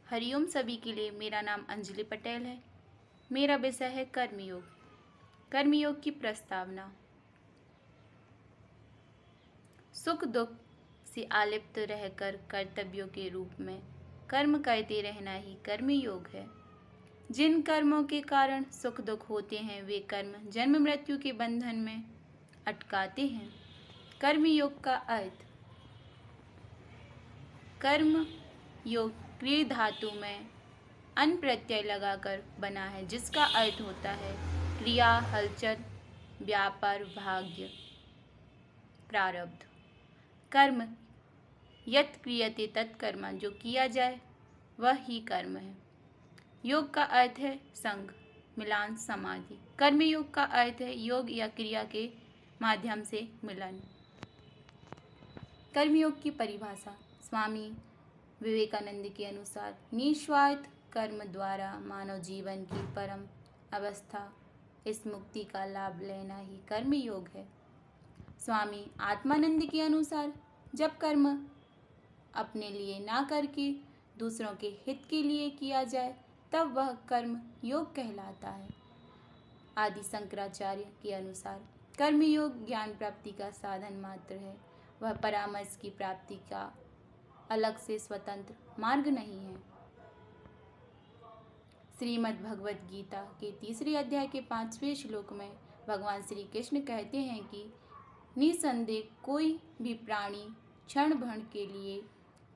हरिओम सभी के लिए। मेरा नाम अंजलि पटेल है। मेरा विषय है कर्मयोग। कर्मयोग की प्रस्तावना। सुख दुख से आलिप्त रहकर कर्तव्यों के रूप में कर्म करते रहना ही कर्मयोग है। जिन कर्मों के कारण सुख दुख होते हैं वे कर्म जन्म मृत्यु के बंधन में अटकाते हैं। कर्मयोग का अर्थ। कर्म योग क्रिय धातु में अन प्रत्यय लगाकर बना है, जिसका अर्थ होता है क्रिया, हलचल, व्यापार, भाग्य, प्रारब्ध। कर्म यत् क्रियते तत्कर्म, जो किया जाए वह ही कर्म है। योग का अर्थ है संग, मिलान, समाधि। कर्मयोग का अर्थ है योग या क्रिया के माध्यम से मिलन। कर्मयोग की परिभाषा। स्वामी विवेकानंद के अनुसार निस्वार्थ कर्म द्वारा मानव जीवन की परम अवस्था, इस मुक्ति का लाभ लेना ही कर्मयोग है। स्वामी आत्मानंद के अनुसार जब कर्म अपने लिए ना करके दूसरों के हित के लिए किया जाए तब वह कर्म योग कहलाता है। आदि शंकराचार्य के अनुसार कर्मयोग ज्ञान प्राप्ति का साधन मात्र है, वह परामर्श की प्राप्ति का अलग से स्वतंत्र मार्ग नहीं है। श्रीमद् भगवद गीता के 3 अध्याय के 5वें श्लोक में भगवान श्री कृष्ण कहते हैं कि निसंदेह कोई भी प्राणी क्षण भर के लिए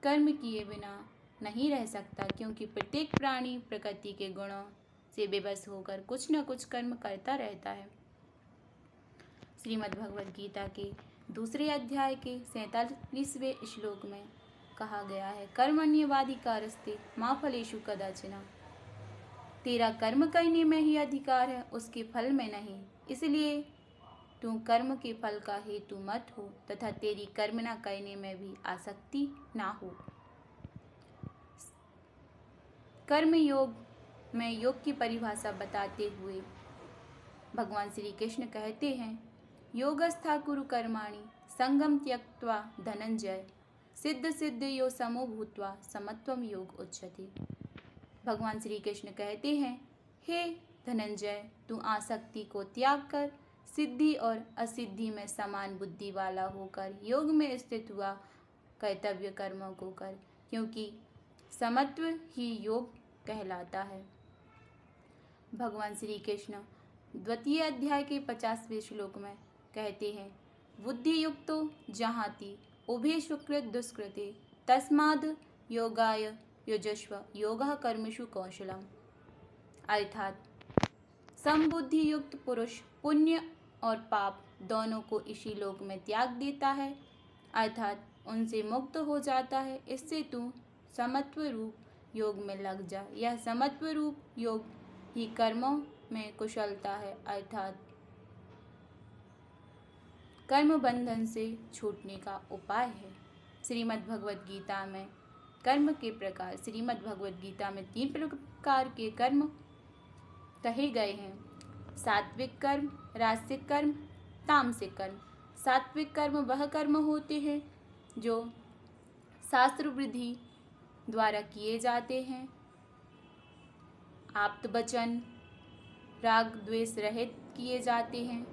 कर्म किए बिना नहीं रह सकता, क्योंकि प्रत्येक प्राणी प्रकृति के गुणों से विवश होकर कुछ न कुछ कर्म करता रहता है। श्रीमद् भगवद गीता के 2 अध्याय के 47वें श्लोक में कहा गया है, कर्मण्येवाधिकारस्ते मा फलेषु कदाचन। तेरा कर्म करने में ही अधिकार है, उसके फल में नहीं। इसलिए तू कर्म के फल का हेतु मत हो तथा तेरी कर्म न करने में भी आसक्ति ना हो। कर्म योग में योग की परिभाषा बताते हुए भगवान श्री कृष्ण कहते हैं, योगस्था कुरु कर्माणि संगम त्यक्त्वा धनंजय सिद्ध सिद्ध यो समो भूत्वा समत्वम योग उच्यते। भगवान श्री कृष्ण कहते हैं, हे धनंजय, तू आसक्ति को त्याग कर सिद्धि और असिद्धि में समान बुद्धि वाला होकर योग में स्थित हुआ कर्तव्य कर्मों को कर, क्योंकि समत्व ही योग कहलाता है। भगवान श्री कृष्ण 2 अध्याय के 50वें श्लोक में कहते हैं, बुद्धि युक्तो जहाति उभे सुकृत दुष्कृते तस्माद् योगाय युजस्व योगः कर्मसु कौशलम। अर्थात समबुद्धि युक्त पुरुष पुण्य और पाप दोनों को इसी लोक में त्याग देता है, अर्थात उनसे मुक्त हो जाता है। इससे तू समत्व रूप योग में लग जा। यह समत्व रूप योग ही कर्मों में कुशलता है, अर्थात कर्म बंधन से छूटने का उपाय है। श्रीमद् भगवद गीता में कर्म के प्रकार। श्रीमद् भगवद गीता में 3 प्रकार के कर्म कहे गए हैं, सात्विक कर्म, राजसिक कर्म, तामसिक कर्म। सात्विक कर्म वह कर्म होते हैं जो शास्त्र विधि द्वारा किए जाते हैं, आप्त वचन, राग द्वेष रहित किए जाते हैं,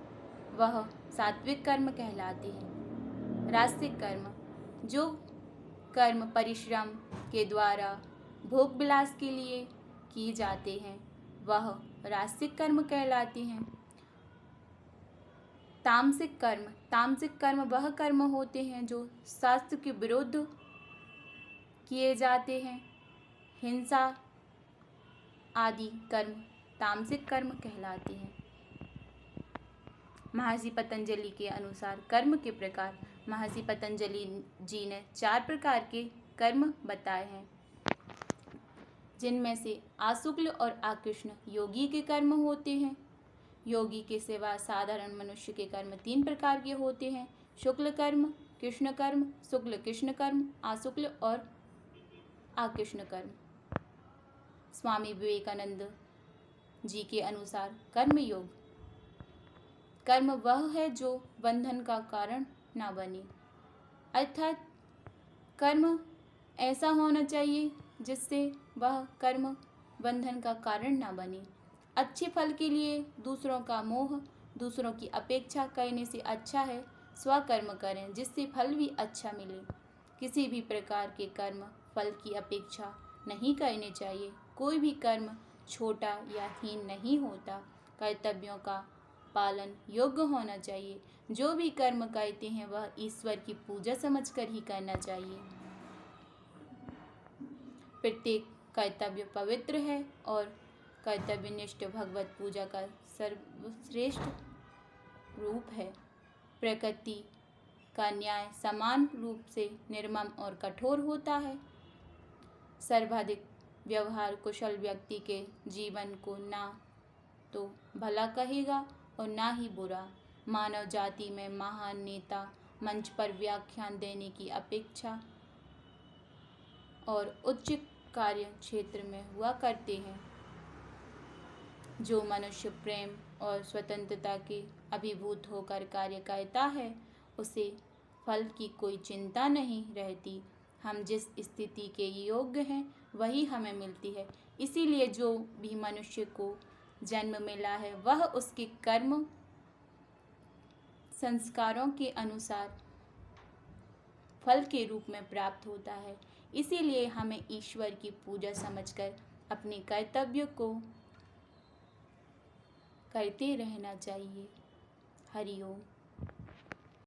वह सात्विक कर्म कहलाते हैं। राजसिक कर्म, जो कर्म परिश्रम के द्वारा भोग विलास के लिए किए जाते हैं, वह राजसिक कर्म कहलाते हैं। तामसिक कर्म, तामसिक कर्म वह कर्म होते हैं जो शास्त्र के विरुद्ध किए जाते हैं, हिंसा आदि कर्म तामसिक कर्म कहलाते हैं। महर्षि पतंजलि के अनुसार कर्म के प्रकार। महर्षि पतंजलि जी ने 4 प्रकार के कर्म बताए हैं, जिनमें से आशुक्ल और आकृष्ण योगी के कर्म होते हैं। योगी के सिवा साधारण मनुष्य के कर्म 3 प्रकार के होते हैं, शुक्ल कर्म, कृष्ण कर्म, शुक्ल कृष्ण कर्म, आशुक्ल और आकृष्ण कर्म। स्वामी विवेकानंद जी के अनुसार कर्मयोग, कर्म वह है जो बंधन का कारण ना बने, अर्थात कर्म ऐसा होना चाहिए जिससे वह कर्म बंधन का कारण न बने। अच्छे फल के लिए दूसरों का मोह, दूसरों की अपेक्षा करने से अच्छा है स्वकर्म करें जिससे फल भी अच्छा मिले। किसी भी प्रकार के कर्म फल की अपेक्षा नहीं करने चाहिए। कोई भी कर्म छोटा या हीन नहीं होता। कर्तव्यों का पालन योग्य होना चाहिए। जो भी कर्म करते हैं वह ईश्वर की पूजा समझकर ही करना चाहिए। प्रत्येक कर्तव्य पवित्र है और कर्तव्यनिष्ठ भगवत पूजा का सर्वश्रेष्ठ रूप है। प्रकृति का न्याय समान रूप से निर्मम और कठोर होता है। सर्वाधिक व्यवहार कुशल व्यक्ति के जीवन को ना तो भला कहेगा और ना ही बुरा। मानव जाति में महान नेता मंच पर व्याख्यान देने की अपेक्षा और उच्च कार्य क्षेत्र में हुआ करते हैं। जो मनुष्य प्रेम और स्वतंत्रता के अभिभूत होकर कार्य करता है उसे फल की कोई चिंता नहीं रहती। हम जिस स्थिति के योग्य हैं वही हमें मिलती है। इसीलिए जो भी मनुष्य को जन्म मिला है वह उसके कर्म संस्कारों के अनुसार फल के रूप में प्राप्त होता है। इसीलिए हमें ईश्वर की पूजा समझकर अपने कर्तव्य को करते रहना चाहिए। हरि ओम।